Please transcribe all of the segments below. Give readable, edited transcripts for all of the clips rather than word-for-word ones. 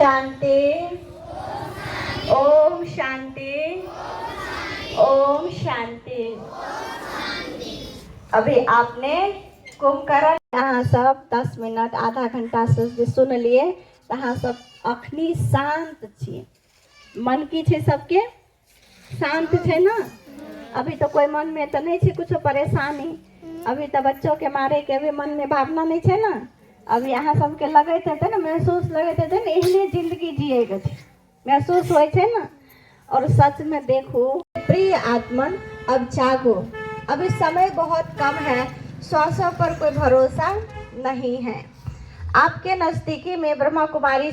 शांति। ओम शांति। ओम शांति। अभी आपने कुंभकर्ण यहाँ सब 10 मिनट आधा घंटा से सुन लिए। यहाँ सब अखनी शांत छे, मन की छे सबके शांत छे ना। अभी तो कोई मन में तो नहीं छे कुछ परेशानी। अभी तो बच्चों के मारे के अभी मन में भावना नहीं छे ना। अभी यहाँ सबके लगे थे ना, महसूस लगे थे ना, इन्हें जिंदगी जिएगा महसूस हुए थे ना। और सच में देखो प्रिय आत्मन, अब जागो। अभी समय बहुत कम है, श्वासों पर कोई भरोसा नहीं है। आपके नजदीकी में ब्रह्मा कुमारी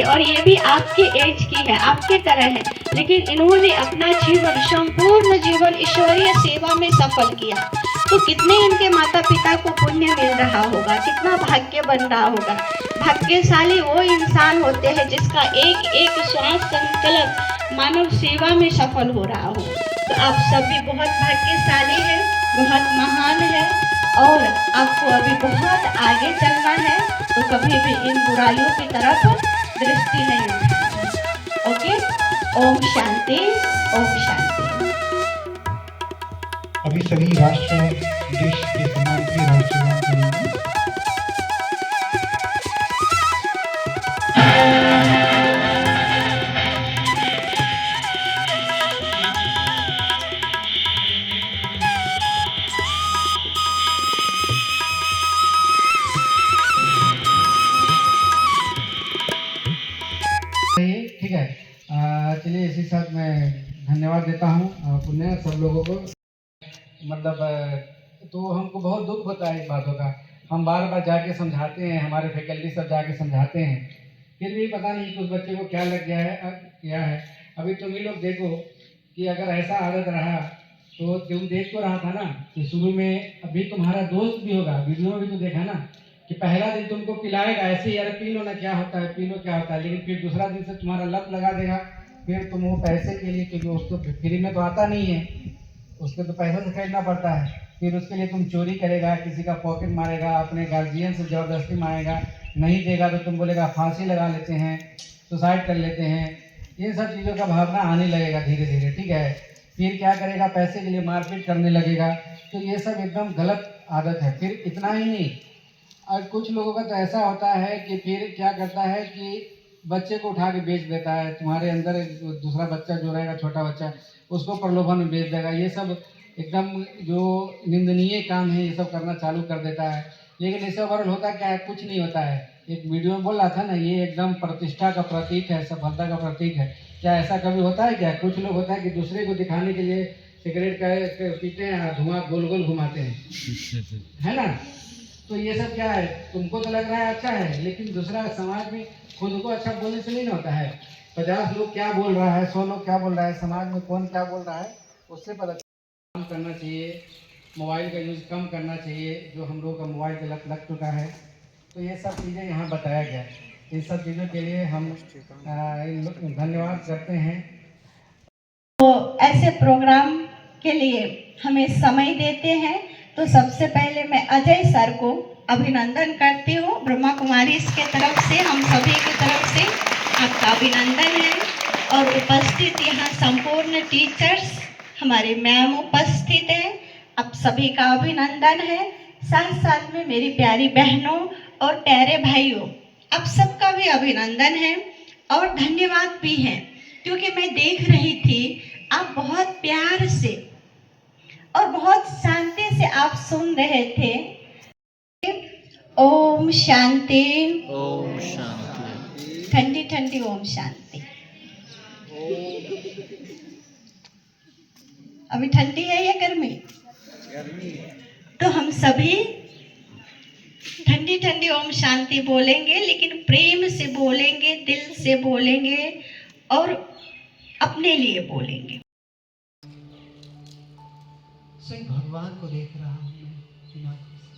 और ये भी आपके एज की है, आपके तरह है, लेकिन इन्होंने अपना जीवन, संपूर्ण जीवन ईश्वरीय सेवा में सफल किया। तो कितने इनके माता पिता को पुण्य मिल रहा होगा, कितना भाग्य बन रहा होगा। भाग्यशाली वो इंसान होते हैं जिसका एक एक श्वास संकल्प मानव सेवा में सफल हो रहा हो। तो आप सभी बहुत भाग्यशाली हैं, बहुत महान है, और आपको अभी बहुत आगे चलना है। तो कभी भी इन बुराइयों की तरफ दृष्टि नहीं होगी। ओके, ओम शांति, ओम शांति। अभी सभी राष्ट्र देश के समाज के राष्ट्रगान करेंगे। ठीक है, चलिए इसी साथ मैं धन्यवाद देता हूँ पुण्य सब लोगों को। मतलब तो हमको बहुत दुख होता है इस बातों का। हम बार बार जाके समझाते हैं, हमारे फैकल्टी सब जाके समझाते हैं, फिर भी पता नहीं कुछ बच्चे को क्या लग गया है, क्या है। अभी तुम ही लोग देखो कि अगर ऐसा आदत रहा तो तुम देख तो रहा था ना कि शुरू में, अभी तुम्हारा दोस्त भी होगा, वीडियो में भी तो देखा ना कि पहला दिन तुमको पिलाएगा ऐसे ही, यार पी लो ना, क्या होता है, पी लो क्या होता है। लेकिन फिर दूसरा दिन से तुम्हारा लत लगा देगा। फिर तुम वो पैसे के लिए, क्योंकि उसको फ्री में तो आता नहीं है, उसको तो पैसा से खरीदना पड़ता है। फिर उसके लिए तुम चोरी करेगा, किसी का पॉकेट मारेगा, अपने गार्जियन से ज़बरदस्ती मांगेगा, नहीं देगा तो तुम बोलेगा फांसी लगा लेते हैं, सुसाइड कर लेते हैं। इन सब चीज़ों का भावना आने लगेगा धीरे धीरे, ठीक है। फिर क्या करेगा, पैसे के लिए मारपीट करने लगेगा। तो ये सब एकदम गलत आदत है। फिर इतना ही नहीं, और कुछ लोगों का तो ऐसा होता है कि फिर क्या करता है कि बच्चे को उठा के बेच देता है। तुम्हारे अंदर दूसरा बच्चा जो रहेगा, छोटा बच्चा, उसको प्रलोभन में बेच देगा। ये सब एकदम जो निंदनीय काम है, ये सब करना चालू कर देता है। लेकिन इससे ओवरऑल होता क्या है, कुछ नहीं होता है। एक वीडियो में बोल रहा था ना, ये एकदम प्रतिष्ठा का प्रतीक है, सफलता का प्रतीक है। क्या ऐसा कभी होता है क्या? कुछ लोग होता है कि दूसरे को दिखाने के लिए सिगरेट का पीते हैं, धुआं गोल गोल घुमाते हैं, है ना। तो ये सब क्या है, तुमको तो लग रहा है अच्छा है, लेकिन दूसरा समाज में खुद को अच्छा बोलने से नहीं होता है। 50 लोग क्या बोल रहा है, 100 लोग क्या बोल रहा है, समाज में कौन क्या बोल रहा है, उससे पता कम करना चाहिए। मोबाइल का यूज़ कम करना चाहिए, जो हम लोगों का मोबाइल का लत लग चुका है। तो ये सब चीज़ें यहाँ बताया गया। इन सब चीज़ों के लिए हम धन्यवाद करते हैं। तो ऐसे प्रोग्राम के लिए हमें समय देते हैं। तो सबसे पहले मैं अजय सर को अभिनंदन करती हूँ। ब्रह्मा कुमारी के तरफ से, हम सभी की तरफ से आपका अभिनंदन है। और उपस्थित यहाँ संपूर्ण टीचर्स, हमारे मैम उपस्थित हैं, आप सभी का अभिनंदन है। साथ साथ में मेरी प्यारी बहनों और प्यारे भाइयों, आप सबका भी अभिनंदन है और धन्यवाद भी है। क्योंकि मैं देख रही थी आप बहुत प्यार से और बहुत शांति से आप सुन रहे थे। ओम शांति। ओम शांति। ठंडी ठंडी ओम शांति। अभी ठंडी है या गर्मी? गर्मी है। तो हम सभी ठंडी ठंडी ओम शांति बोलेंगे, लेकिन प्रेम से बोलेंगे, दिल से बोलेंगे और अपने लिए बोलेंगे। स्वयं भगवान को देख रहा हूँ मैं बिना किसी।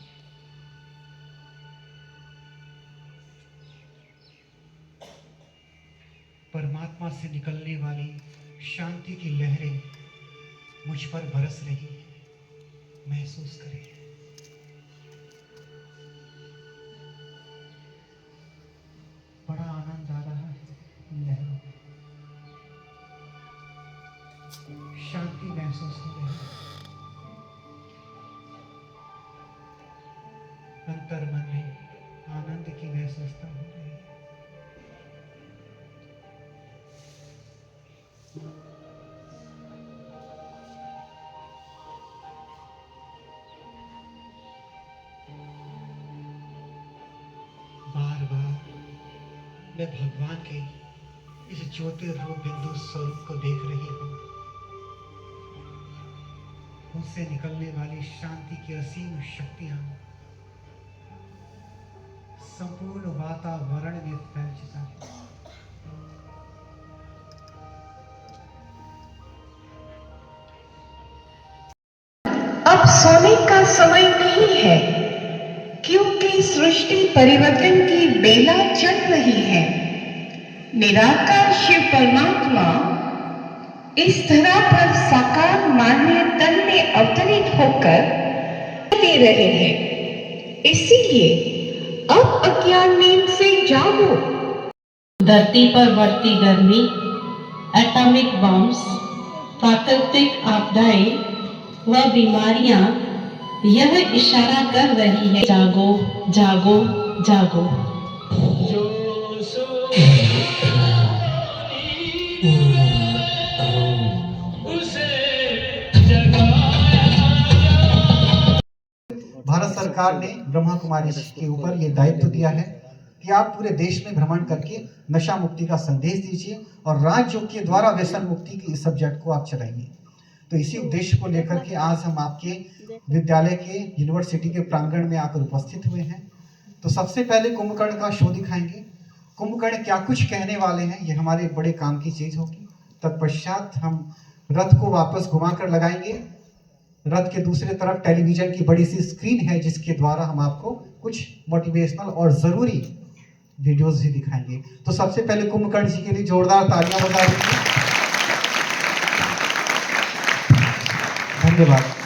परमात्मा से निकलने वाली शांति की लहरें मुझ पर बरस रही है, महसूस करें। बड़ा आनंद आ रहा है इन लहरों में, शांति महसूस हो रही है। अंतर मन में आनंद की महसूसता हो रही है। बार बार मैं भगवान के इस ज्योतिर्रूप बिंदु स्वरूप को देख रही हूँ। उससे निकलने वाली शांति की असीम शक्तियां संपूर्ण वातावरण में फैल चुका है। अब सोने का समय नहीं है, क्योंकि सृष्टि परिवर्तन की बेला चल रही है। निराकार शिव परमात्मा इस धरा पर साकार मानवीय तन में अवतरित होकर दे रहे हैं। इसीलिए अब अज्ञान नींद से जागो। धरती पर बढ़ती गर्मी, एटॉमिक बम्स, प्राकृतिक आपदाएं व बीमारियां यह इशारा कर रही है, जागो जागो जागो। भारत सरकार ने ब्रह्मा कुमारी के ऊपर ये दायित्व दिया है कि आप पूरे देश में भ्रमण करके नशा मुक्ति का संदेश दीजिए और राज्यों के द्वारा व्यसन मुक्ति के इस सब्जेक्ट को आप चलाइए। तो इसी उद्देश्य को लेकर के आज हम आपके विद्यालय के यूनिवर्सिटी के प्रांगण में आकर उपस्थित हुए हैं। तो सबसे पहले कुंभकर्ण का शो दिखाएंगे। कुंभकर्ण क्या कुछ कहने वाले हैं, ये हमारे बड़े काम की चीज होगी। तत्पश्चात हम रथ को वापस घुमा कर लगाएंगे। रथ के दूसरे तरफ टेलीविजन की बड़ी सी स्क्रीन है, जिसके द्वारा हम आपको कुछ मोटिवेशनल और जरूरी वीडियोस भी दिखाएंगे। तो सबसे पहले कुंभकर्ण जी के लिए जोरदार तालियां बजा दीजिए। धन्यवाद।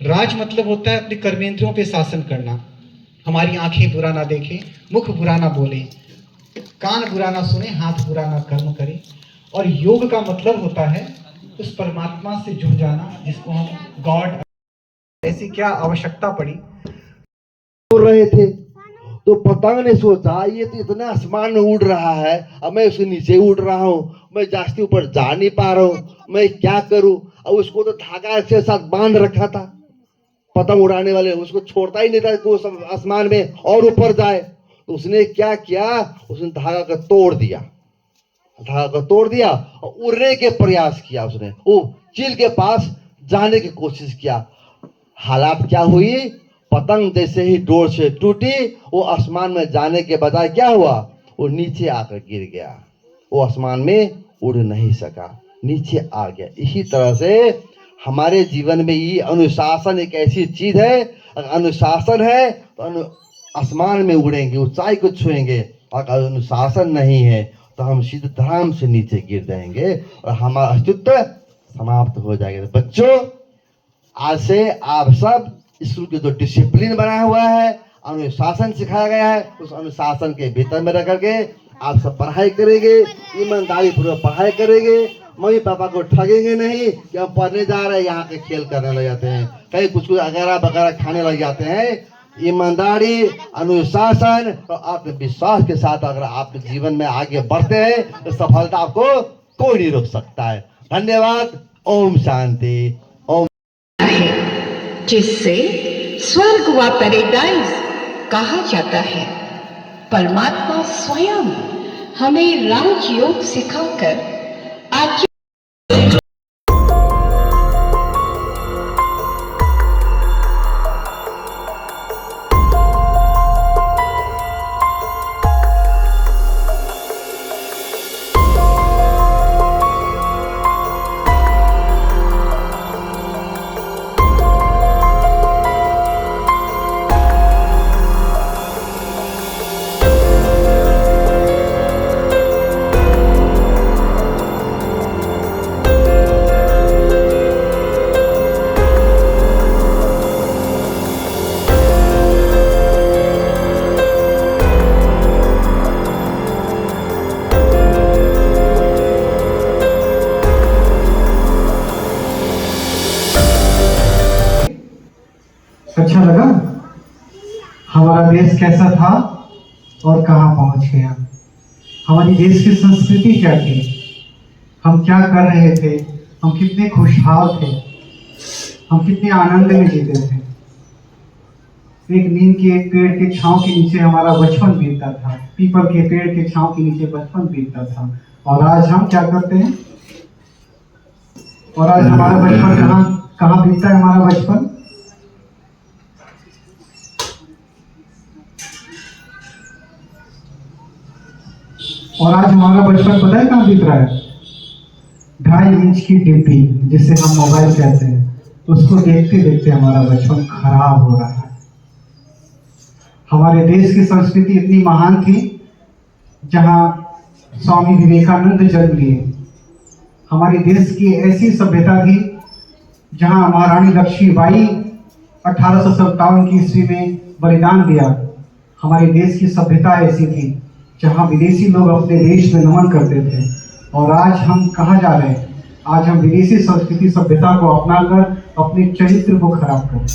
राज मतलब होता है अपने कर्मेंद्रियों पे शासन करना। हमारी आंखें बुरा ना देखें, मुख बुरा ना बोले, कान बुरा ना सुने, हाथ बुरा ना कर्म करें। और योग का मतलब होता है उस परमात्मा से जुड़ जाना जिसको हम गॉड। ऐसी क्या आवश्यकता पड़ी, बोल रहे थे तो पतंग ने सोचा ये तो इतना आसमान में उड़ रहा है, अब मैं उसके नीचे उड़ रहा हूँ, मैं जास्ती ऊपर जा नहीं पा रहा हूँ, मैं क्या करूं। अब उसको तो धागा के साथ बांध रखा था, पतंग उड़ाने वाले उसको छोड़ता ही नहीं था कि वो आसमान में और ऊपर जाए। तो उसने क्या किया, उसने धागा को तोड़ दिया, धागा को तोड़ दिया और उड़ने के प्रयास किया। उसने वो चील के पास जाने की कोशिश किया। हालात क्या हुई, पतंग जैसे ही डोर से टूटी, वो आसमान में जाने के बजाय क्या हुआ, वो नीचे आकर गिर गया। वो आसमान में उड़ नहीं सका, नीचे आ गया। इसी तरह से हमारे जीवन में ये अनुशासन एक ऐसी चीज है, अगर अनुशासन है तो आसमान में उड़ेंगे, ऊंचाई को छुएंगे। और अगर अनुशासन नहीं है तो हम सीधे धराम से नीचे गिर जाएंगे और हमारा अस्तित्व समाप्त हो जाएगा। बच्चों, आज से आप सब स्कूल के जो डिसिप्लिन बना हुआ है, अनुशासन सिखाया गया है, उस अनुशासन के भीतर में रह करके आप सब पढ़ाई करेंगे, ईमानदारी पूर्वक पढ़ाई करेंगे, मम्मी पापा को ठगेंगे नहीं कि हम पढ़ने जा रहे हैं यहाँ के खेल करने लग जाते हैं, कहीं कुछ अगैरा वगैरह खाने लग जाते हैं। ईमानदारी, अनुशासन और आत्मविश्वास के साथ अगर आप जीवन में आगे बढ़ते हैं तो सफलता आपको कोई नहीं रोक सकता है। धन्यवाद। ओम शांति। ओम। जिससे स्वर्ग व पैराडाइज कहा जाता है। परमात्मा स्वयं हमें राजयोग सिखाकर आज अच्छा लगा हमारा देश कैसा था और कहाँ पहुंच गया, हमारी देश की संस्कृति क्या थी, हम क्या कर रहे थे, हम कितने खुशहाल थे, हम कितने आनंद में जीते थे। एक नीम के एक पेड़ के छांव के नीचे हमारा बचपन बीतता था, पीपल के पेड़ के छांव के नीचे बचपन बीतता था। और आज हम क्या करते हैं, और आज हमारा बचपन कहाँ बीतता है हमारा बचपन। और आज हमारा बचपन पता है कहाँ बीत रहा है, 2.5 इंच की डिब्बी जिसे हम मोबाइल कहते हैं, उसको देखते देखते हमारा बचपन खराब हो रहा है। हमारे देश की संस्कृति इतनी महान थी, जहाँ स्वामी विवेकानंद जन्म लिए। हमारे देश की ऐसी सभ्यता थी जहाँ महारानी लक्ष्मीबाई 1857 की ईस्वी में बलिदान दिया। हमारे देश की सभ्यता ऐसी थी जहाँ विदेशी लोग अपने देश में नमन करते थे। और आज हम कहाँ जा रहे हैं, आज हम विदेशी संस्कृति सभ्यता को अपनाकर अपने चरित्र को खराब कर रहे हैं।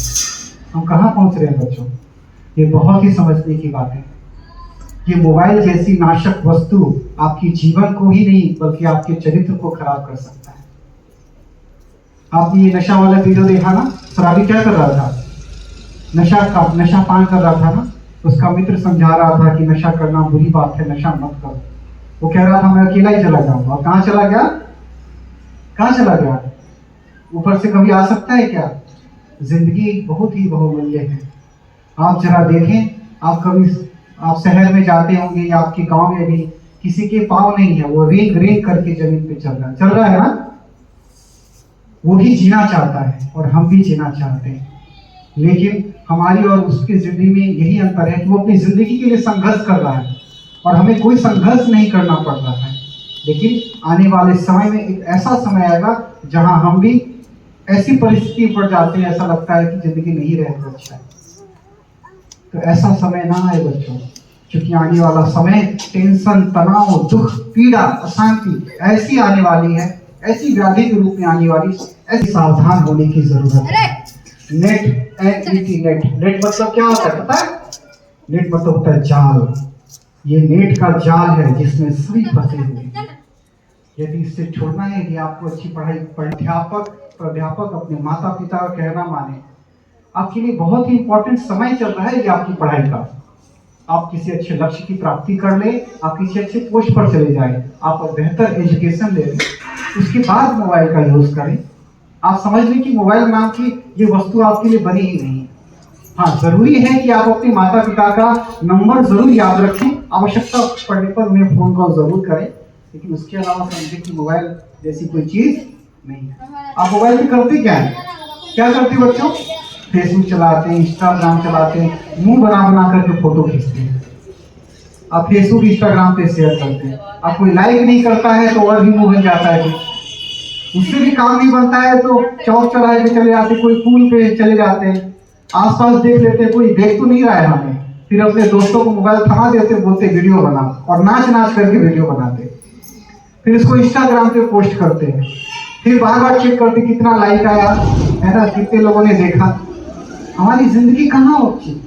हम कहाँ पहुँच रहे हैं बच्चों, ये बहुत ही समझने की बात है। ये मोबाइल जैसी नाशक वस्तु आपके जीवन को ही नहीं बल्कि आपके चरित्र को खराब कर सकता है। आपने ये नशा वाला वीडियो देखा ना, शराबी क्या कर रहा था, नशा पान कर रहा था ना, उसका मित्र समझा रहा था कि नशा करना बुरी बात है, नशा मत करो। वो कह रहा था मैं अकेला ही चला जाऊंगा। और कहाँ चला गया, कहाँ चला गया, ऊपर से कभी आ सकता है क्या। जिंदगी बहुत ही बहुमूल्य है। आप जरा देखें, आप शहर में जाते होंगे या आपके गांव में भी किसी के पाँव नहीं है, वो रेंग रेंग करके जमीन पे चल रहा है ना। वो भी जीना चाहता है और हम भी जीना चाहते हैं, लेकिन हमारी और उसकी जिंदगी में यही अंतर है कि वो अपनी जिंदगी के लिए संघर्ष कर रहा है और हमें कोई संघर्ष नहीं करना पड़ रहा है। लेकिन आने वाले समय में एक ऐसा समय आएगा जहां हम भी ऐसी परिस्थिति पड़ जाते हैं, ऐसा लगता है कि जिंदगी नहीं रहे तो अच्छा है। तो ऐसा समय ना आए बच्चों, क्योंकि आने वाला समय टेंशन, तनाव, दुख, पीड़ा, अशांति ऐसी आने वाली है, ऐसी व्याधि के रूप में आने वाली, ऐसी सावधान होने की जरूरत है। नेट नेट मतलब क्या होता है पता है, नेट मतलब होता है जाल। ये नेट का जाल है जिसमें सभी फंसे हुए हैं। यदि इससे छोड़ना है कि आपको अच्छी पढ़ाई, प्राध्यापक अपने माता पिता का कहना माने। आपके लिए बहुत ही इंपॉर्टेंट समय चल रहा है ये आपकी पढ़ाई का। आप किसी अच्छे लक्ष्य की प्राप्ति कर ले, आप किसी अच्छे पोस्ट पर चले जाए, आप बेहतर एजुकेशन ले लें, उसके बाद मोबाइल का यूज करें। आप समझ लें कि मोबाइल नाम की ये वस्तु आपके लिए बनी ही नहीं है। हाँ, जरूरी है कि आप अपने माता पिता का नंबर जरूर याद रखें, आवश्यकता पड़ने पर उन्हें फोन कॉल जरूर करें, लेकिन उसके अलावा समझें कि मोबाइल जैसी कोई चीज नहीं है। आप मोबाइल पे करते क्या है, क्या करते बच्चों, फेसबुक चलाते हैं, इंस्टाग्राम चलाते हैं, मुंह बना बना करके फोटो खींचते हैं। आप फेसबुक इंस्टाग्राम पे शेयर करते हैं, आप कोई लाइक नहीं करता है तो और भी मुंह बन जाता है, उससे भी काम नहीं बनता है तो चौक चौराहे पे चले जाते, कोई पुल पे चले जाते हैं, आसपास देख लेते, कोई देख तो नहीं रहा है हमें, फिर अपने दोस्तों को मोबाइल थमा देते, बोलते वीडियो बनाओ, और नाच नाच करके वीडियो बनाते, फिर इसको इंस्टाग्राम पे पोस्ट करते हैं, फिर बार बार चेक करते कितना लाइक आया है ना, कितने लोगों ने देखा। हमारी जिंदगी कहाँ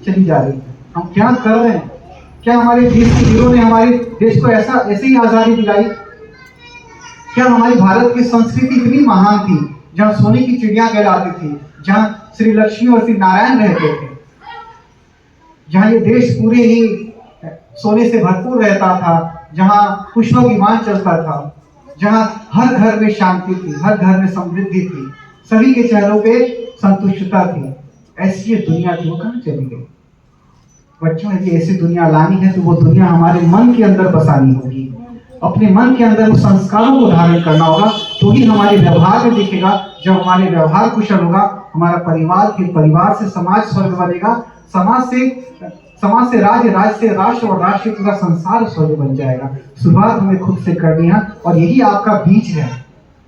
चली जा रही है, हम क्या कर रहे हैं? क्या हमारे देश के वीरों ने हमारे देश को ऐसे ही आजादी दिलाई? क्या हमारी भारत की संस्कृति इतनी महान थी, जहाँ सोने की चिड़िया कहलाती थी, जहाँ श्री लक्ष्मी और श्री नारायण रहते थे, जहाँ ये देश पूरे ही सोने से भरपूर रहता था, जहाँ पुष्प विमान चलता था, जहाँ हर घर में शांति थी, हर घर में समृद्धि थी, सभी के चेहरों पे संतुष्टता थी, ऐसी ये दुनिया थी, वो कहाँ चली गई? बच्चों, यदि ऐसी दुनिया लानी है तो वो दुनिया हमारे मन के अंदर बसानी होगी, अपने मन के अंदर उस संस्कारों को धारण करना होगा, तो ही हमारे व्यवहार में दिखेगा। जब हमारे व्यवहार कुशल होगा, हमारा परिवार, फिर परिवार से समाज स्वर्ग बनेगा, समाज से राज्य, राज्य से राष्ट्र, और राष्ट्र से पूरा संसार स्वर्ग बन जाएगा। शुरुआत हमें खुद से करनी है, और यही आपका बीज है।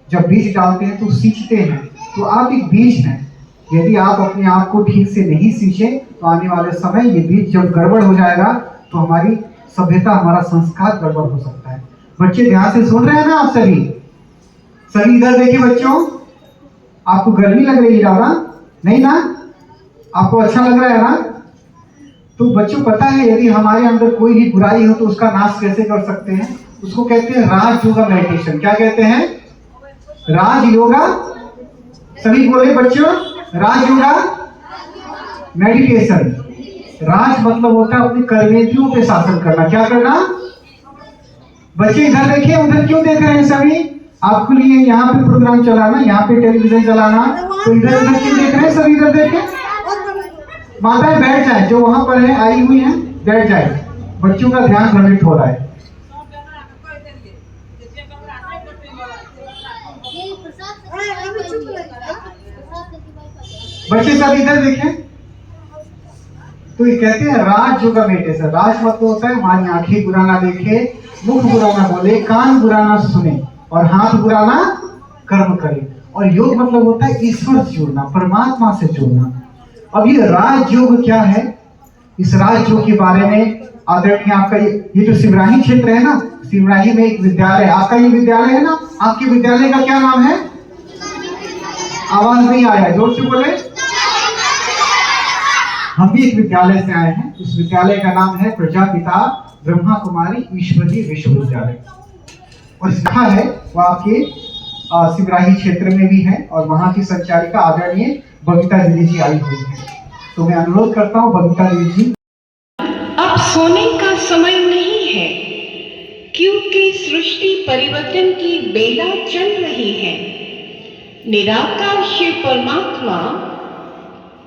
जब बीज डालते हैं तो सींचते हैं, तो आप एक बीज हैं। यदि आप अपने आप को ठीक से नहीं सींचे तो आने वाले समय ये बीज जब गड़बड़ हो जाएगा तो हमारी सभ्यता, हमारा संस्कार गड़बड़ हो सकता है। बच्चे ध्यान से सुन रहे हैं ना आप सभी? सभी इधर देखिए बच्चों, आपको गर्मी लग रही है ज्यादा? नहीं ना? आपको अच्छा लग रहा है ना? तो बच्चों, पता है यदि हमारे अंदर कोई भी बुराई हो तो उसका नाश कैसे कर सकते हैं? उसको कहते हैं राज योगा मेडिटेशन। क्या कहते हैं? राज योगा। सभी बोले बच्चों, राज योगा मेडिटेशन। राज मतलब होता है अपनी कर्मेंद्रियों पे शासन करना। क्या करना? बच्चे इधर देखिए, उधर क्यों देख रहे हैं सभी? आपके लिए यहाँ पे प्रोग्राम चलाना, यहाँ पे टेलीविजन चलाना, तो इधर उधर क्यों देख रहे हैं सभी? इधर देखे, माताएं बैठ जाए, जो वहां पर है आई हुई हैं, बैठ जाए। बच्चों का ध्यान भ्रमित हो रहा है। बच्चे सब इधर देखें, तो ये कहते हैं राज योगा मेडिटेशन। राज मतलब होता है हमारी आंखें बुरा ना देखे, मुख बुरा ना बोले, कान बुरा ना सुने, और हाथ बुरा ना कर्म करे। और योग मतलब होता है ईश्वर से जुड़ना, परमात्मा से जुड़ना। अब ये राज योग क्या है? इस राज योग के बारे में आदरणीय आपका ये जो शिवराही क्षेत्र है ना, शिवराही में एक विद्यालय, आपका ये विद्यालय है ना, आपके विद्यालय का क्या नाम है? आवाज नहीं आया, जोर से बोले। हम भी एक विद्यालय से आए हैं। उस विद्यालय का नाम है प्रजापिता ब्रह्मा कुमारी ईश्वरीय विश्वविद्यालय, और लिखा है वो आपके शिवराही क्षेत्र में भी है, और वहां की संचालिका आदरणीय बबीता दीदी जी आई हुई है। तो मैं अनुरोध करता हूँ बबीता दीदी जी। अब सोने का समय नहीं है, क्योंकि सृष्टि परिवर्तन की बेला चल रही है। निराकार शिव परमात्मा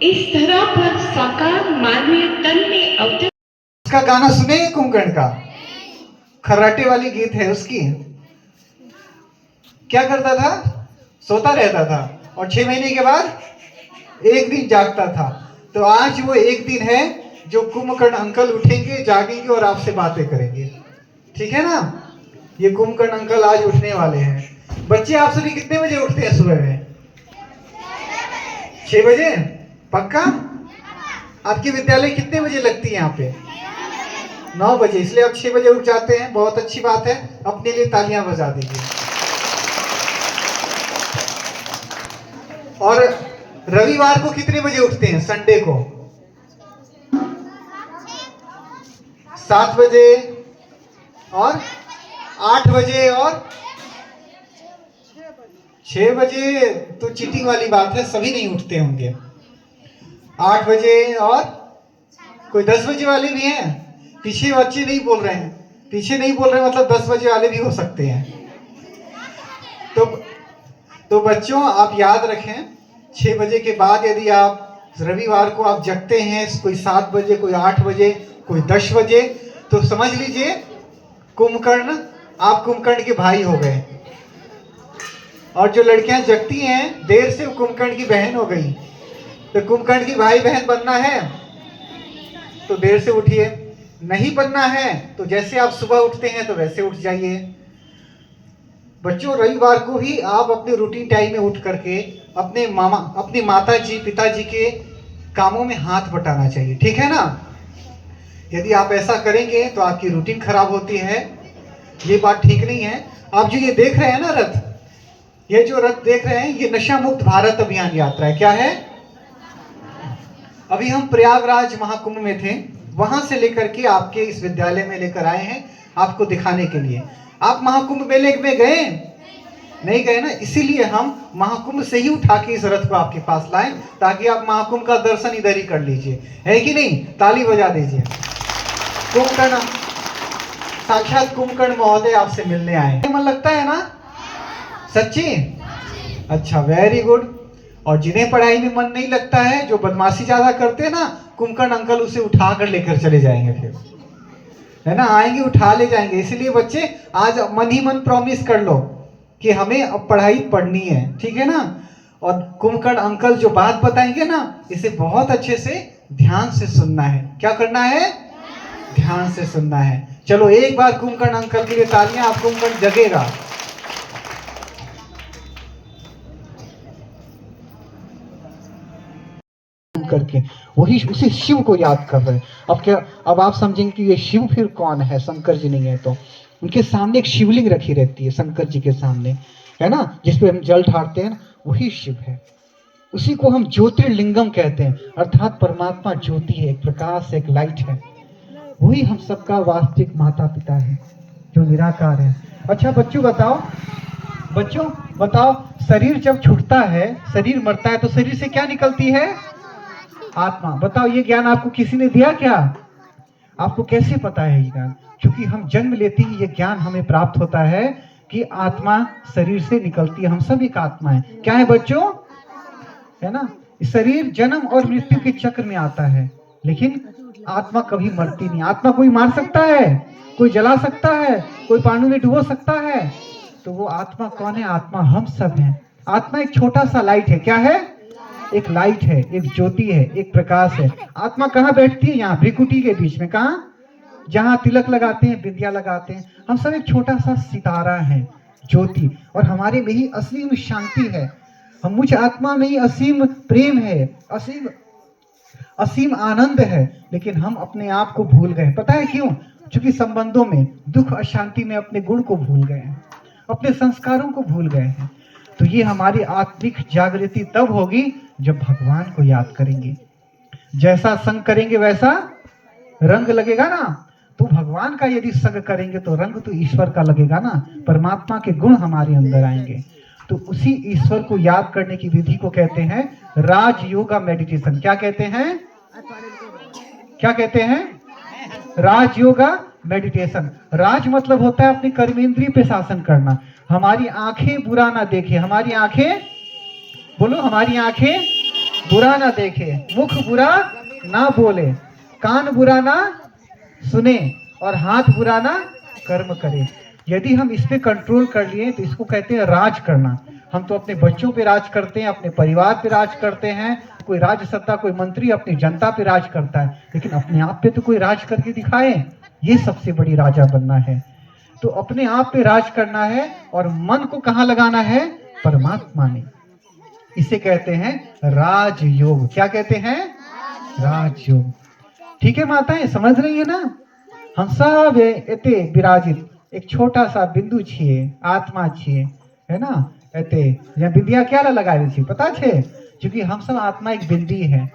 इस धरा पर साकार मानवीय तन में अवतरित। उसका गाना सुने कुंभकर्ण का, खर्राटे वाली गीत है उसकी। क्या करता था? सोता रहता था, और 6 महीने के बाद एक दिन जागता था। तो आज वो एक दिन है जो कुंभकर्ण अंकल उठेंगे, जागेंगे और आपसे बातें करेंगे। ठीक है ना? ये कुंभकर्ण अंकल आज उठने वाले हैं। बच्चे, आप सभी कितने बजे उठते हैं सुबह में? 6 बजे? पक्का? आपकी विद्यालय कितने बजे लगती है यहाँ पे? 9 बजे। इसलिए आप 6 बजे उठ जाते हैं, बहुत अच्छी बात है। अपने लिए तालियां बजा दीजिए। और रविवार को कितने बजे उठते हैं? संडे को 7 बजे और 8 बजे और 6 बजे। तो चीटिंग वाली बात है, सभी नहीं उठते होंगे। 8 बजे और कोई 10 बजे वाले भी हैं। पीछे बच्चे नहीं बोल रहे हैं, पीछे नहीं बोल रहे, मतलब 10 बजे वाले भी हो सकते हैं। तो बच्चों, आप याद रखें, 6 बजे के बाद यदि आप रविवार को आप जगते हैं, कोई 7 बजे, कोई 8 बजे, कोई 10 बजे, तो समझ लीजिए कुंभकर्ण, आप कुंभकर्ण के भाई हो गए। और जो लड़कियां जगती हैं देर से, वो कुंभकर्ण की बहन हो गई। तो कुंभकर्ण की भाई बहन बनना है तो देर से उठिए, नहीं बनना है तो जैसे आप सुबह उठते हैं तो वैसे उठ जाइए। बच्चों, रविवार को ही आप अपने रूटीन टाइम में उठ करके अपने माता जी, पिताजी के कामों में हाथ बटाना चाहिए, ठीक है ना। यदि आप ऐसा करेंगे तो आपकी रूटीन खराब होती है, ये बात ठीक नहीं है। आप जो ये देख रहे हैं ना रथ, ये जो रथ देख रहे हैं, ये नशा मुक्त भारत अभियान यात्रा है। क्या है? अभी हम प्रयागराज महाकुंभ में थे, वहां से लेकर के आपके इस विद्यालय में लेकर आए हैं आपको दिखाने के लिए। आप महाकुंभ मेले में गए नहीं गए ना, इसीलिए हम महाकुंभ से ही उठा के इस रथ को आपके पास लाए, ताकि आप महाकुंभ का दर्शन इधर ही कर लीजिए, है कि नहीं? ताली बजा दीजिए। कुंभकर्ण, साक्षात कुंभकर्ण महोदय आपसे मिलने आए। मन लगता है ना? सच्ची? अच्छा, वेरी गुड। और जिन्हें पढ़ाई में मन नहीं लगता है, जो बदमाशी ज्यादा करते हैं ना, कुंभकर्ण अंकल उसे उठा कर लेकर चले जाएंगे, फिर है ना, आएंगे उठा ले जाएंगे। इसलिए बच्चे आज मन ही मन प्रॉमिस कर लो कि हमें अब पढ़ाई पढ़नी है, ठीक है ना। और कुंभकर्ण अंकल जो बात बताएंगे ना, इसे बहुत अच्छे से ध्यान से सुनना है। क्या करना है? ध्यान से सुनना है। चलो एक बार कुंभकर्ण अंकल के लिए तालियां, आप कुंभकर्ण जगेगा। करके वही उसी शिव को याद कर रहे हैं। अब क्या, अब आप समझेंगे कि ये शिव फिर कौन है? शंकर जी नहीं है तो उनके सामने एक शिवलिंग रखी रहती है, शंकर जी के सामने, है ना, जिसपे हम जल ढारते हैं, वही शिव है। उसी को हम ज्योतिर्लिंगम कहते हैं, अर्थात परमात्मा ज्योति है, एक प्रकाश, एक लाइट है। वही हम सबका वास्तविक माता पिता है जो निराकार है। अच्छा बच्चों बताओ, शरीर जब छूटता है, शरीर मरता है, तो शरीर से क्या निकलती है? आत्मा। बताओ, ये ज्ञान आपको किसी ने दिया क्या? आपको कैसे पता है ये ज्ञान? क्योंकि हम जन्म लेते ही ये ज्ञान हमें प्राप्त होता है कि आत्मा शरीर से निकलती है। हम सब एक आत्मा है। क्या है बच्चों? है ना। शरीर जन्म और मृत्यु के चक्र में आता है, लेकिन आत्मा कभी मरती नहीं। आत्मा कोई मार सकता है, कोई जला सकता है, कोई पानी में डुबो सकता है, तो वो आत्मा कौन है? आत्मा हम सब हैं। आत्मा एक छोटा सा लाइट है। क्या है? एक लाइट है, एक ज्योति है, एक प्रकाश है। आत्मा कहाँ बैठती है? यहाँ भ्रिकुटी के बीच में। कहाँ? जहाँ तिलक लगाते हैं, बिंदिया लगाते हैं। हम सब एक छोटा सा सितारा है, ज्योति, और हमारे में ही असीम शांति है। हम मुझ आत्मा में ही असीम प्रेम है, असीम आनंद है, लेकिन हम अपने आप को भूल गए। पता है क्यों? क्योंकि संबंधों में, दुख अशांति में अपने गुण को भूल गए हैं, अपने संस्कारों को भूल गए हैं। तो ये हमारी आत्मिक जागृति तब होगी जब भगवान को याद करेंगे। जैसा संग करेंगे वैसा रंग लगेगा ना। तो भगवान का यदि संग करेंगे तो रंग तो ईश्वर का लगेगा ना, परमात्मा के गुण हमारे अंदर आएंगे। तो उसी ईश्वर को याद करने की विधि को कहते हैं राजयोगा मेडिटेशन। क्या कहते हैं? क्या कहते हैं? राजयोगा मेडिटेशन। राज मतलब होता है अपनी कर्मेंद्रिय पे शासन करना। हमारी आंखें बुरा ना देखे, हमारी आंखें, बोलो, हमारी आंखें बुरा ना देखे, मुख बुरा ना बोले, कान बुरा ना सुने, और हाथ बुरा ना कर्म करे। यदि हम इस पे कंट्रोल कर लिए तो इसको कहते हैं राज करना। हम तो अपने बच्चों पे राज करते हैं, अपने परिवार पे राज करते हैं। कोई राज सत्ता, कोई मंत्री अपनी जनता पे राज करता है, लेकिन अपने आप पे तो कोई राज करके दिखाए। ये सबसे बड़ी राजा बनना है। तो अपने आप पे राज करना है, और मन को कहाँ लगाना है? परमात्मा में। इसे कहते हैं राजयोग। क्या कहते हैं? राजयोग। ठीक है माताएं, समझ रही है ना? हम सब एते विराजित एक छोटा सा बिंदु छिए, आत्मा छिए, है ना। एते यहाँ बिंदिया क्या लगाई थी पता छे? क्योंकि हम सब आत्मा एक बिंदी है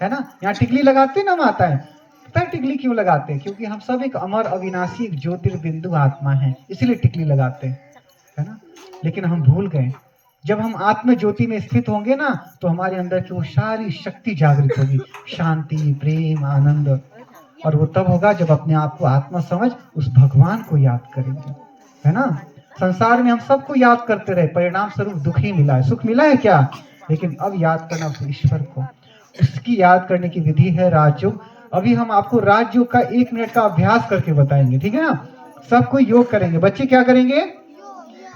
ना। यहाँ टिकली लगाते ना माताएं, पता है टिकली क्यों लगाते हैं? क्योंकि हम सब एक अमर अविनाशी एक ज्योतिर्बिंदु आत्मा है, इसलिए टिकली लगाते हैं, है ना। लेकिन हम भूल गए, जब हम आत्म ज्योति में स्थित होंगे ना, तो हमारे अंदर की वो सारी शक्ति जागृत होगी, शांति, प्रेम, आनंद। और वो तब होगा जब अपने आप को आत्मा समझ उस भगवान को याद करेंगे, है ना। संसार में हम सबको याद करते रहे, परिणाम स्वरूप दुख ही मिला है, सुख मिला है क्या? लेकिन अब याद करना उस ईश्वर को, उसकी याद करने की विधि है राजयोग। अभी हम आपको राजयोग का 1 मिनट का अभ्यास करके बताएंगे, ठीक है ना। सबको योग करेंगे। बच्चे क्या करेंगे?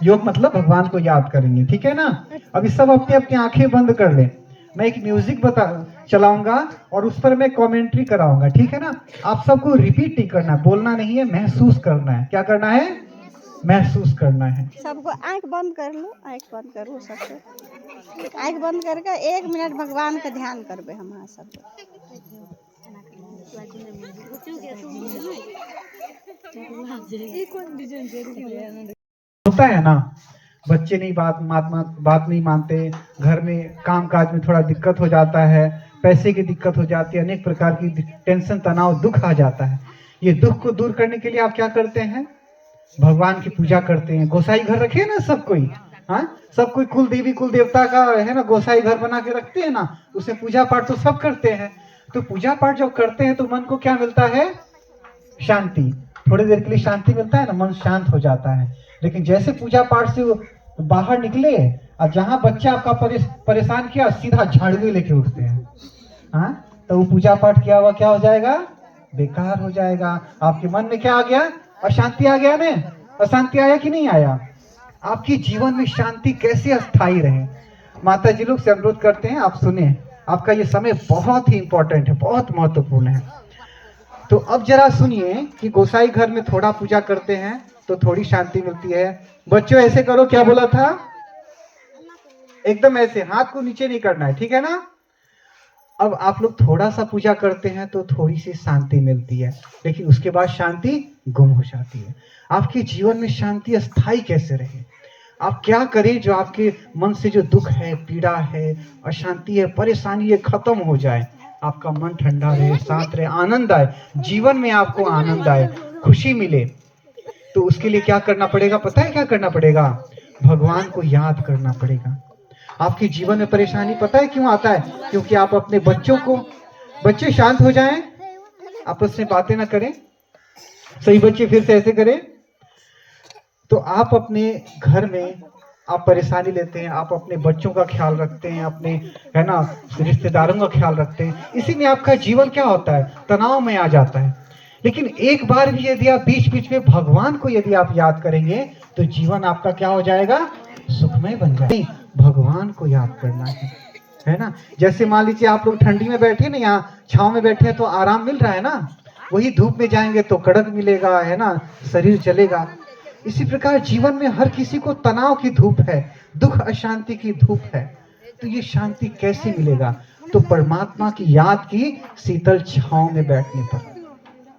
योग मतलब भगवान को याद करेंगे, ठीक है ना। अभी सब अपने अपनी आंखें बंद कर ले। मैं एक म्यूजिक चलाऊंगा और उस पर मैं कमेंट्री कराऊंगा, ठीक है ना। आप सबको रिपीट नहीं करना, बोलना नहीं है, महसूस करना है। क्या करना है? महसूस करना है। सबको आंख बंद कर लो, आंख बंद करो सबको, आंख बंद करके 1 मिनट भगवान का ध्यान करबे हम सब। होता है ना, बच्चे नहीं बात नहीं मानते, घर में काम काज में थोड़ा दिक्कत हो जाता है, पैसे की दिक्कत हो जाती है, अनेक प्रकार की टेंशन, तनाव, दुख आ जाता है। ये दुख को दूर करने के लिए आप क्या करते हैं? भगवान की पूजा करते हैं। गोसाई घर रखे ना सब कोई, हाँ, सब कोई कुल देवी कुल देवता का है ना, गोसाई घर बना के रखते हैं ना, उसमें पूजा पाठ तो सब करते हैं। तो पूजा पाठ जब करते हैं तो मन को क्या मिलता है? शांति। थोड़ी देर के लिए शांति मिलता है ना, मन शांत हो जाता है। लेकिन जैसे पूजा पाठ से वो बाहर निकले और जहां बच्चा आपका परेशान किया, सीधा झाड़ू लेके उठते हैं, हाँ, तो वो पूजा पाठ किया हुआ क्या हो जाएगा? बेकार हो जाएगा। आपके मन में क्या आ गया? अशांति आ गया ना? अशांति आया कि नहीं आया? आपकी जीवन में शांति कैसे अस्थायी रहे? माता जी लोग से अनुरोध करते हैं, आप सुने, आपका ये समय बहुत ही इंपॉर्टेंट है, बहुत महत्वपूर्ण है। तो अब जरा सुनिए कि गोसाई घर में थोड़ा पूजा करते हैं तो थोड़ी शांति मिलती है। बच्चों ऐसे करो, क्या बोला था? एकदम ऐसे, हाथ को नीचे नहीं करना है, ठीक है ना? अब आप लोग थोड़ा सा पूजा करते हैं तो थोड़ी सी शांति मिलती है, लेकिन उसके बाद शांति गुम हो जाती है। आपके जीवन में शांति अस्थायी कैसे रहे? आप क्या करें जो आपके मन से जो दुख है, पीड़ा है, अशांति है, परेशानी है, खत्म हो जाए। आपका मन ठंडा रहे, शांत रहे, आनंद आए, जीवन में आपको आनंद आए, खुशी मिले। तो उसके लिए क्या करना पड़ेगा? पता है क्या करना पड़ेगा? भगवान को याद करना पड़ेगा। आपके जीवन में परेशानी पता है क्यों आता है? क्योंकि आप अपने बच्चे शांत हो जाएं, आपस में बातें ना करें, सही बच्चे फिर से ऐसे करें, तो आप अपने घर में आप परेशानी लेते हैं, आप अपने बच्चों का ख्याल रखते हैं, अपने है ना रिश्तेदारों का ख्याल रखते हैं, इसी में आपका जीवन क्या होता है? तनाव में आ जाता है। लेकिन एक बार भी यदि आप बीच बीच में भगवान को यदि आप याद करेंगे तो जीवन आपका क्या हो जाएगा? सुखमय बन जाएगा। भगवान को याद करना है ना? जैसे मान लीजिए आप लोग ठंडी में बैठे ना, यहाँ छांव में बैठे हैं तो आराम मिल रहा है ना, वही धूप में जाएंगे तो कड़क मिलेगा, है ना, शरीर चलेगा। इसी प्रकार जीवन में हर किसी को तनाव की धूप है, दुख अशांति की धूप है। तो ये शांति कैसे मिलेगा? तो परमात्मा की याद की शीतल छांव में बैठने पर।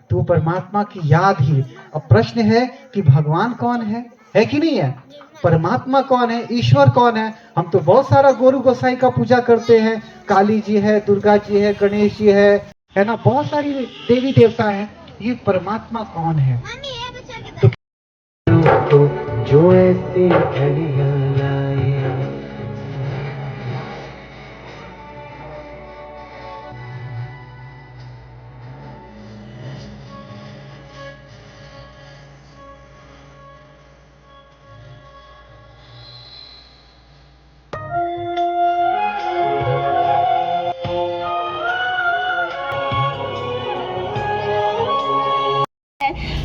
तो परमात्मा की याद ही। अब प्रश्न है कि भगवान कौन है कि नहीं है? परमात्मा कौन है? ईश्वर कौन है? हम तो बहुत सारा गुरु गोसाई का पूजा करते हैं, काली जी है, दुर्गा जी है, गणेश जी है ना, बहुत सारी देवी देवता है। ये परमात्मा कौन है? तो जो ऐसे घड़ियां लाए,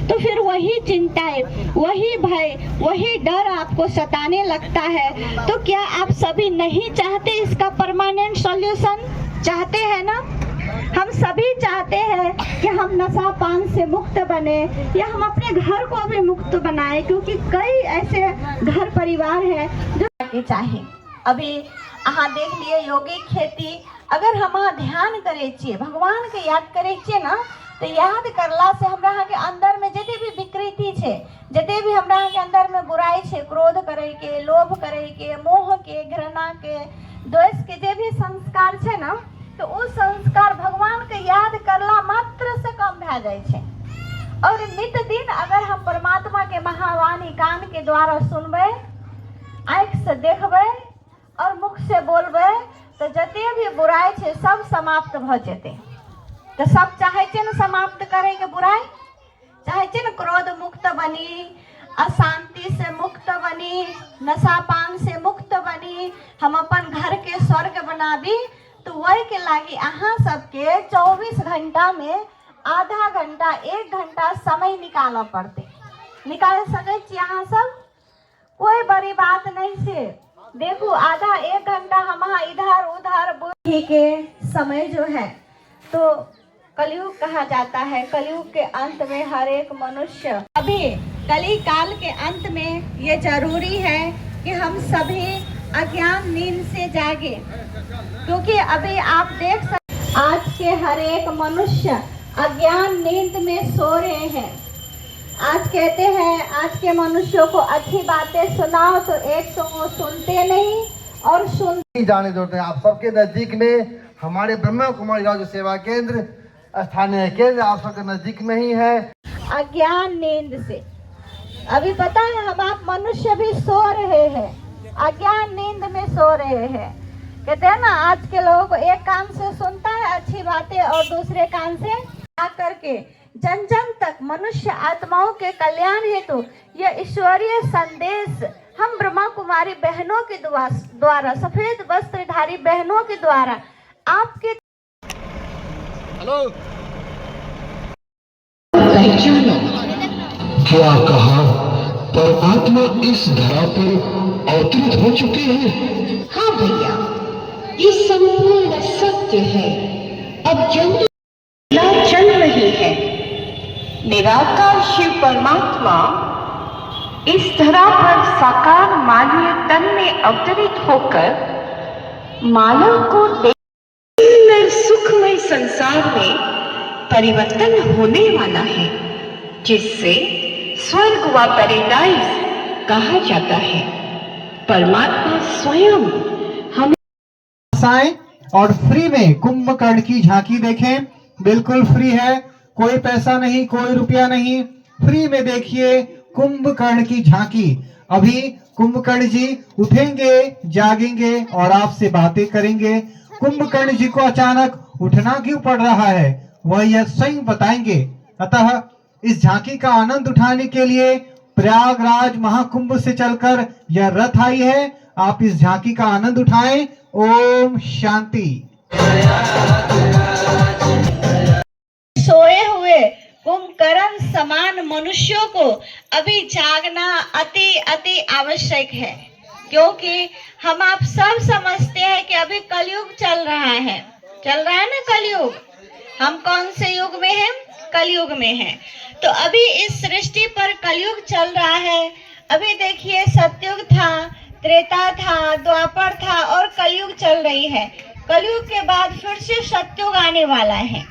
तो फिर वही चिंताएं, वही भय, वही डर आपको सताने लगता है। तो क्या आप सभी नहीं चाहते इसका परमानेंट सॉल्यूशन? चाहते हैं ना? हम सभी चाहते हैं कि हम नशा पान से मुक्त बने, या हम अपने घर को भी मुक्त बनाए, क्योंकि कई ऐसे घर परिवार हैं जो के चाहे। अभी अहाँ देख लिए योगिक खेती, अगर हम ध्यान करे छिए, भगवान के याद करे छिए ना, तो याद करला से हमरा के अंदर में जते भी विकृति छे, जते भी हमरा के अंदर में बुराई छे, क्रोध करे के, लोभ करे के, मोह के, घृणा के, द्वेष के जे भी संस्कार छे ना, तो वो संस्कार भगवान के याद करला मात्र से कम भे जाए छे। और नित दिन अगर हम परमात्मा के महावाणी कान के द्वारा सुनबे, आँख से देखबे और मुख से बोलबे, तो जते भी बुराई छे सब समाप्त भ जेते। तो सब चाहे छे न समाप्त करे के बुराई, चाहे छे न क्रोध मुक्त बनी, अशांति से मुक्त बनी, नशा पान से मुक्त बनी, हम अपन घर के स्वर्ग बनाबी। तो वही के लागी अहाँ सबके 24 घंटा में आधा घंटा 1 घंटा समय निकाल पड़ते। निकाल सके छी अहाँ सब? कोई बड़ी बात नहीं से। देखो आधा 1 घंटा हम इधर उधर बुद्धि के समय जो है, तो कलयुग कहा जाता है। कलयुग के अंत में हर एक मनुष्य, अभी कली काल के अंत में ये जरूरी है कि हम सभी अज्ञान नींद से जागे, क्योंकि अभी आप देख सकते आज के हर एक मनुष्य अज्ञान नींद में सो रहे हैं। आज कहते हैं आज के मनुष्यों को अच्छी बातें सुनाओ तो एक तो वो सुनते नहीं और सुनते जाने देते हैं। आप सबके नजदीक में हमारे ब्रह्मा कुमारी राज्य सेवा केंद्र स्थानीय केंद्र आप सबके नजदीक में ही है। अज्ञान नींद से अभी पता है हम आप मनुष्य भी सो रहे हैं, अज्ञान नींद में सो रहे हैं। कहते हैं ना आज के लोगों को एक कान से सुनता है अच्छी बातें और दूसरे कान से आकर के जन जन तक मनुष्य आत्माओं के कल्याण हेतु यह ईश्वरीय संदेश हम ब्रह्मा कुमारी बहनों के द्वारा सफेद वस्त्रधारी बहनों के द्वारा आपके पहचानो क्या कहा परमात्मा इस धरा पर अवतरित हो चुके हैं। हाँ भैया, ये संपूर्ण सत्य है। अब जल्दी चल रही है। निराकार शिव परमात्मा इस धरा पर साकार मानवीय तन में अवतरित होकर मानव को सुंदर सुखमय संसार में परिवर्तन होने वाला है, जिससे स्वर्ग व पैराडाइज कहा जाता है। परमात्मा स्वयं हम और फ्री में कुंभकर्ण की झांकी देखें, बिल्कुल फ्री है, कोई पैसा नहीं, कोई रुपया नहीं, फ्री में देखिए कुंभकर्ण की झांकी। अभी कुंभकर्ण जी उठेंगे, जागेंगे और आपसे बातें करेंगे। कुंभकर्ण जी को अचानक उठना क्यों पड़ रहा है वह यह स्वयं बताएंगे। अतः इस झांकी का आनंद उठाने के लिए प्रयागराज महाकुंभ से चलकर यह रथ आई है। आप इस झांकी का आनंद उठाएं। ओम शांति। सोए हुए कुंभकर्ण समान मनुष्यों को अभी जागना अति अति आवश्यक है, क्योंकि हम आप सब समझते हैं कि अभी कलयुग चल रहा है ना कलयुग। हम कौन से युग में हैं? कलयुग में हैं। तो अभी इस सृष्टि पर कलयुग चल रहा है। अभी देखिए सतयुग था, त्रेता था, द्वापर था और कलयुग चल रही है। कलयुग के बाद फिर से सतयुग आने वाला है।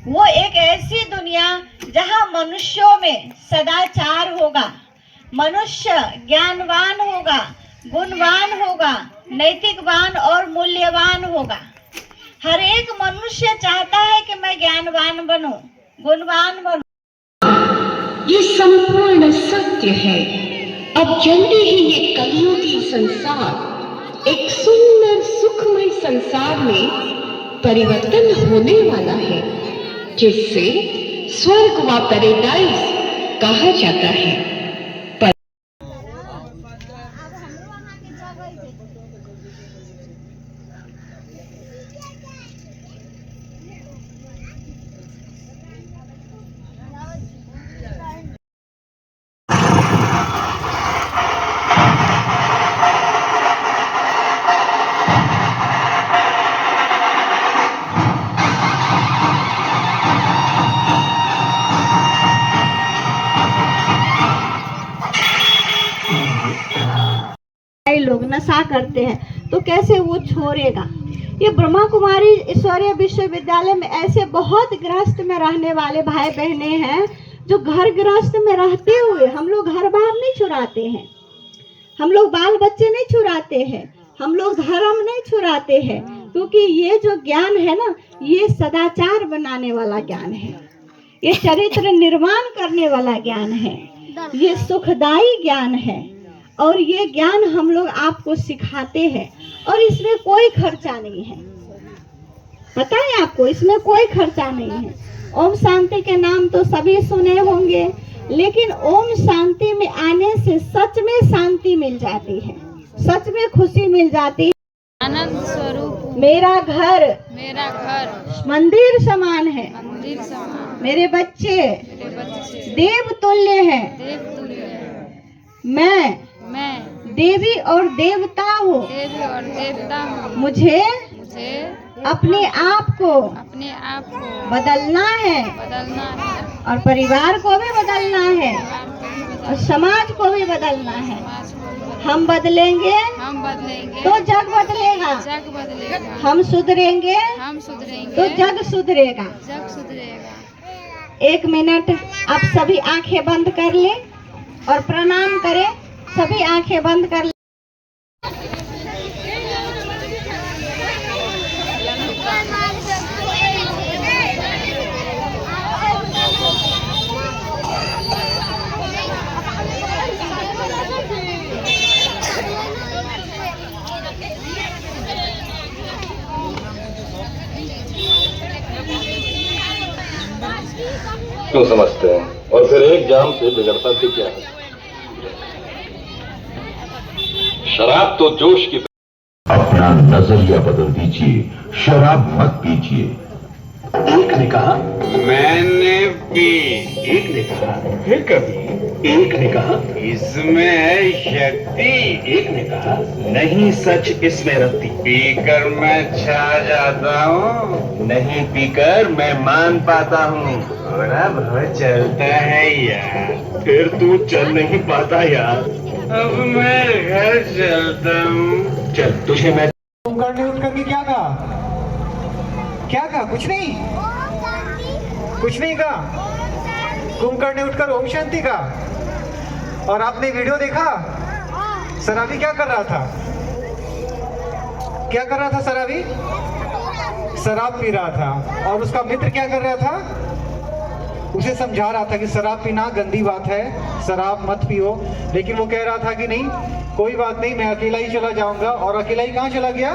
वो एक ऐसी दुनिया जहां मनुष्यों में सदाचार होगा, मनुष्य ज्ञानवान होगा, गुणवान होगा, नैतिकवान और मूल्यवान होगा। हर एक मनुष्य चाहता है कि मैं ज्ञानवान बनूं, गुणवान बनूं। ये संपूर्ण सत्य है। अब जल्दी ही ये कलियुगी संसार एक सुंदर सुखमय संसार में परिवर्तन होने वाला है, जिससे स्वर्ग व पैराडाइज कहा जाता है। लोग नशा करते हैं तो कैसे वो छोड़ेगा। ये ब्रह्मा कुमारी ईश्वरीय विश्वविद्यालय में ऐसे बहुत गृहस्थ में रहने वाले भाई बहने हैं जो घर गृहस्थ में रहते हुए हम लोग घर बार नहीं छुड़ाते हैं, हम लोग बाल बच्चे नहीं छुड़ाते हैं, हम लोग धर्म नहीं छुड़ाते हैं, क्योंकि ये जो ज्ञान है ना ये सदाचार बनाने वाला ज्ञान है, ये चरित्र निर्माण करने वाला ज्ञान है, ये सुखदायी ज्ञान है और ये ज्ञान हम लोग आपको सिखाते हैं और इसमें कोई खर्चा नहीं है। पता है आपको इसमें कोई खर्चा नहीं है। ओम शांति के नाम तो सभी सुने होंगे, लेकिन ओम शांति में आने से सच में शांति मिल जाती है, सच में खुशी मिल जाती है। आनंद स्वरूप मेरा घर मंदिर समान है, मंदिर समान, मेरे बच्चे देव तुल्य हैं, मैं देवी और देवता हूँ, देवी और देवता हूँ, मुझे से अपने आप को अपने आप को बदलना है बदलना है और परिवार को भी बदलना है और समाज को भी बदलना है। हम बदलेंगे हम बदलेंगे तो जग बदलेगा, जग बदलेगा। हम सुधरेंगे हम सुधरेंगे तो जग सुधरेगा। जग सुधरेगा। 1 मिनट आप सभी आंखें बंद कर ले और प्रणाम करें। सभी आंखें बंद कर ले। क्यों समझते हैं? और फिर एक जाम से बिगड़ता भी क्या है? शराब तो जोश की। अपना नजरिया बदल दीजिए, शराब मत पीजिए। एक ने कहा मैंने पी, एक ने कहा फिर कभी, एक ने कहा इसमें है शक्ति, एक ने कहा नहीं सच इसमें रखती। पीकर मैं छा जाता हूँ, नहीं पीकर मैं मान पाता हूँ। थोड़ा बहुत चलता है यार। फिर तू चल नहीं पाता यार। अब मैं घर चलता हूँ। चल तुझे मैं कुंभकर्ण ने उठ करके क्या कहा? क्या कहा? कुछ नहीं, कुछ नहीं कहा। कुंभकर्ण ने उठकर ओम शांति कहा। और आपने वीडियो देखा? शराबी क्या कर रहा था? क्या कर रहा था शराबी? शराब पी रहा था। और उसका मित्र क्या कर रहा था? उसे समझा रहा था कि शराब पीना गंदी बात है, शराब मत पियो। लेकिन वो कह रहा था कि नहीं, कोई बात नहीं, मैं अकेला ही चला जाऊंगा। और अकेला ही कहाँ चला गया?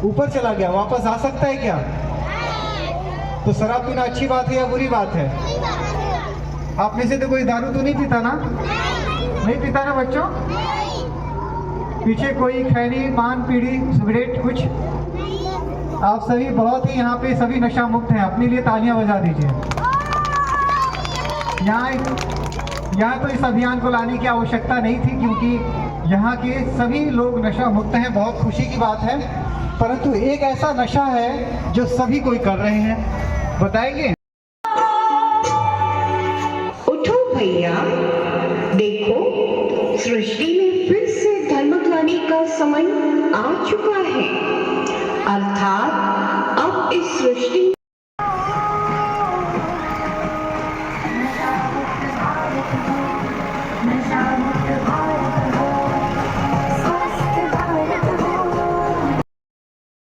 ऊपर चला गया। वापस आ सकता है क्या? तो शराब पीना अच्छी बात है या बुरी बात है? आप में से तो कोई दारू तो नहीं पीता ना? नहीं पीता ना बच्चों? पीछे कोई खैनी, पान, बीड़ी, सिगरेट कुछ? आप सभी बहुत ही यहाँ पे सभी नशा मुक्त हैं। अपने लिए तालियां बजा दीजिए। यहाँ तो इस अभियान को लाने की आवश्यकता नहीं थी, क्योंकि यहाँ के सभी लोग नशा मुक्त हैं। बहुत खुशी की बात है। परंतु एक ऐसा नशा है जो सभी कोई कर रहे हैं। बताएंगे? उठो भैया, देखो सृष्टि में फिर से धर्मग्लानि का समय आ चुका है। अर्थात अब इस सृष्टि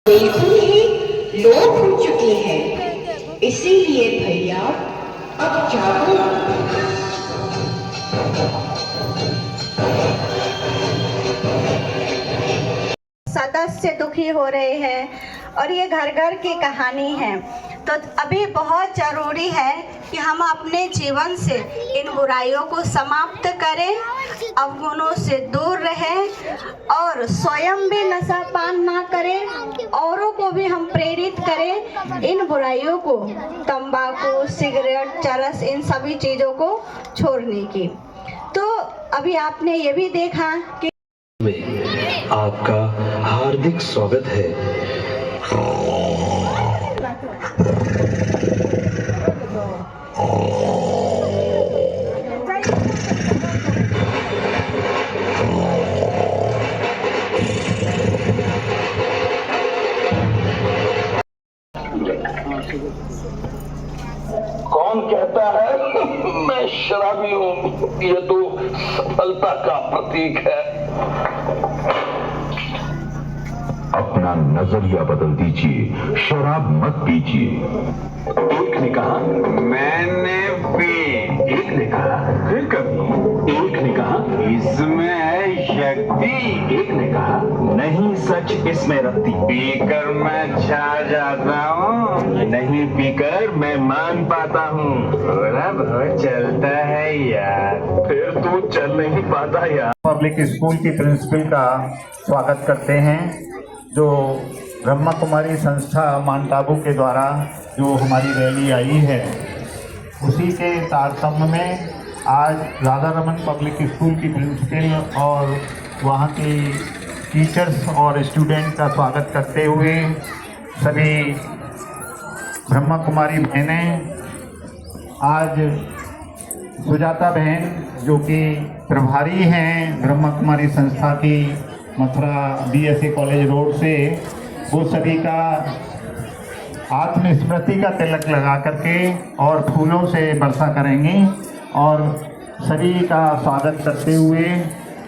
बिल्कुल ही लोप हो चुकी है। इसीलिए भैया अब जागो। सदस्य दुखी हो रहे हैं और ये घर घर की कहानी है। तो अभी बहुत ज़रूरी है कि हम अपने जीवन से इन बुराइयों को समाप्त करें, अवगुणों से दूर रहें और स्वयं भी नशा पान ना करें, औरों को भी हम प्रेरित करें इन बुराइयों को, तंबाकू, सिगरेट, चरस, इन सभी चीज़ों को छोड़ने की। तो अभी आपने ये भी देखा कि आपका हार्दिक स्वागत है। कौन कहता है मैं शराबी हूँ? ये तो सफलता का प्रतीक है। अपना नजरिया बदल दीजिए, शराब मत पीजिए। एक ने कहा मैंने पी, एक ने कहा फिर कभी, एक ने कहा इसमें है शक्ति, एक ने कहा नहीं सच इसमें रखती। पीकर मैं छा जाता हूँ, नहीं पीकर मैं मान पाता हूँ। थोड़ा बहुत चलता है यार। फिर तू चल नहीं पाता यार। पब्लिक स्कूल की प्रिंसिपल का स्वागत करते हैं, जो ब्रह्मा कुमारी संस्था माउंट आबू के द्वारा जो हमारी रैली आई है, उसी के तारतम्य में आज राधा रमन पब्लिक स्कूल की प्रिंसिपल और वहाँ की टीचर्स और स्टूडेंट का स्वागत करते हुए सभी ब्रह्मा कुमारी बहनें, आज सुजाता बहन जो कि प्रभारी हैं ब्रह्मा कुमारी संस्था की मथुरा BSA कॉलेज रोड से, वो सभी का आत्मस्मृति का तिलक लगा करके और फूलों से वर्षा करेंगे और सभी का स्वागत करते हुए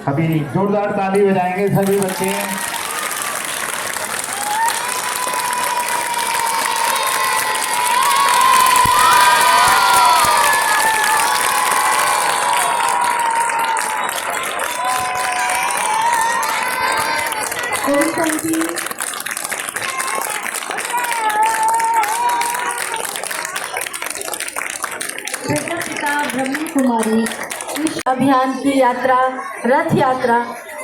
अभी जोरदार ताली बजाएंगे सभी बच्चे। ब्रह्मा कुमारी अभियान की यात्रा, रथ यात्रा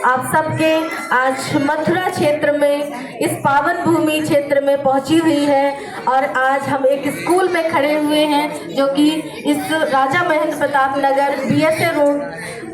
आप सबके आज मथुरा क्षेत्र में, इस पावन भूमि क्षेत्र में पहुंची हुई है और आज हम एक स्कूल में खड़े हुए हैं जो कि इस राजा महेंद्र प्रताप नगर BSA रोड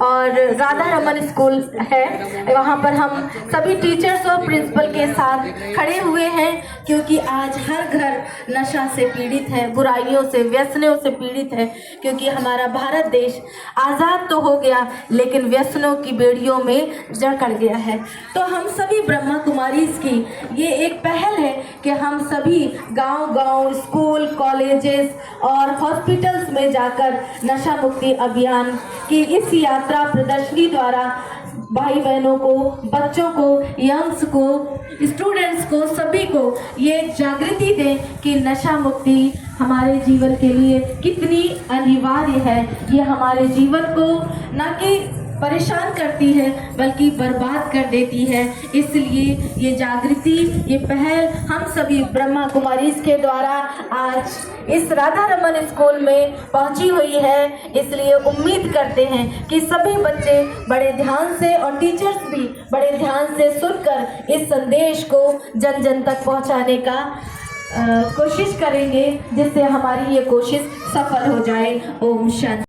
और राधा रमन स्कूल है। वहाँ पर हम सभी टीचर्स और प्रिंसिपल के साथ खड़े हुए हैं क्योंकि आज हर घर नशा से पीड़ित है, बुराइयों से, व्यसनों से पीड़ित है, क्योंकि हमारा भारत देश आज़ाद तो हो गया लेकिन व्यसनों की बेड़ियों में जकड़ गया है। तो हम सभी ब्रह्मा कुमारीज़ की ये एक पहल है कि हम सभी गांव-गांव, स्कूल, कॉलेजेस और हॉस्पिटल्स में जाकर नशा मुक्ति अभियान की इस यात्रा प्रदर्शनी द्वारा भाई बहनों को, बच्चों को, यंग्स को, स्टूडेंट्स को, सभी को ये जागृति दें कि नशा मुक्ति हमारे जीवन के लिए कितनी अनिवार्य है। ये हमारे जीवन को न कि परेशान करती है बल्कि बर्बाद कर देती है। इसलिए ये जागृति, ये पहल हम सभी ब्रह्मा कुमारीज़ के द्वारा आज इस राधा रमन स्कूल में पहुंची हुई है। इसलिए उम्मीद करते हैं कि सभी बच्चे बड़े ध्यान से और टीचर्स भी बड़े ध्यान से सुनकर इस संदेश को जन जन तक पहुंचाने का कोशिश करेंगे, जिससे हमारी ये कोशिश सफल हो जाए। ओम शांति।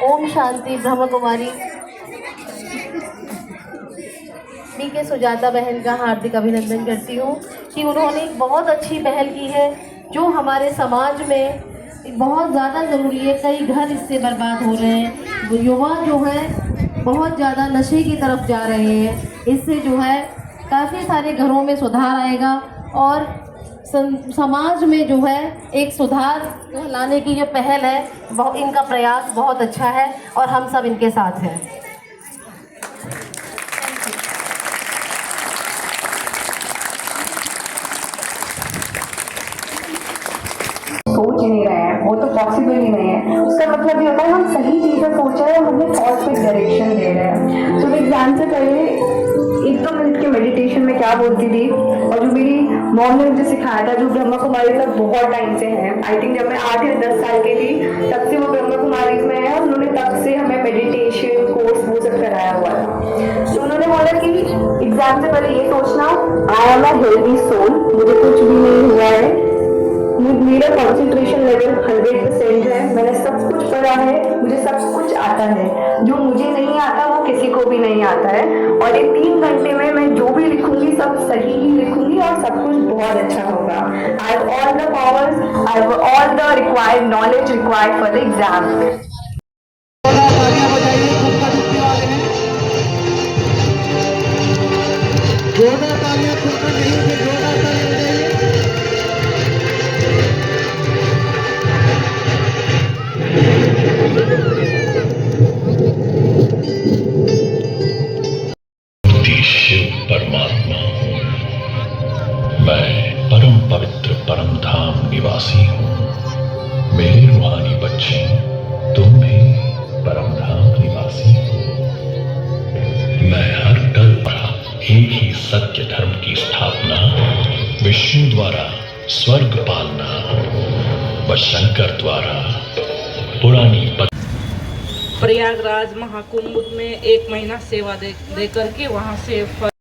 ओम शांति। ब्रह्मा कुमारी BK सुजाता बहन का हार्दिक अभिनंदन करती हूँ कि उन्होंने एक बहुत अच्छी पहल की है जो हमारे समाज में बहुत ज़्यादा ज़रूरी है। कई घर इससे बर्बाद हो रहे हैं, युवा जो है बहुत ज़्यादा नशे की तरफ जा रहे हैं। इससे जो है काफ़ी सारे घरों में सुधार आएगा और समाज में जो है एक सुधार लाने की जो पहल है, इनका प्रयास बहुत अच्छा है और हम सब इनके साथ हैं। सोच ही नहीं रहे हैं, वो तो पॉसिबल ही नहीं है। उसका मतलब ये होता है हम सही चीज़ें सोच रहे हैं, हमें पॉजिटिव डायरेक्शन दे रहे हैं। तो एग्जाम से पहले 1-2 मिनट के मेडिटेशन में क्या बोलती थी, और जो मेरी मॉम ने मुझे सिखाया था, जो ब्रह्मा कुमारी तक बहुत टाइम से है, आई थिंक जब मैं 8 या 10 साल की थी तब से वो ब्रह्मा कुमारी में है, और उन्होंने तब से हमें मेडिटेशन कोर्स वो सब कराया हुआ था। तो उन्होंने बोला कि एग्जाम से पहले ये सोचना, I am a healthy soul, मुझे कुछ भी नहीं हुआ है, मेरा कंसंट्रेशन लेवल 100% है, मैंने सब कुछ पढ़ा है, मुझे सब कुछ आता है, जो मुझे नहीं आता वो किसी को भी नहीं आता है, और ये 3 घंटे में मैं जो भी लिखूंगी सब सही ही लिखूंगी और सब कुछ बहुत अच्छा होगा। I have all the powers, I have all the required knowledge required for the exam. जोरदार तालियां खुद पर नहीं थे, जोरदार तालियां बजाइए। शिव परमात्मा हूँ, मैं परम पवित्र परम धाम निवासी हूँ। मेरे रूहानी बच्चे, तुम भी परम धाम निवासी हो। मैं हर कल एक ही सत्य धर्म की स्थापना, विष्णु द्वारा स्वर्ग पालना व शंकर द्वारा पुरानी प्रयागराज महाकुंभ में 1 महीना सेवा दे करके वहाँ से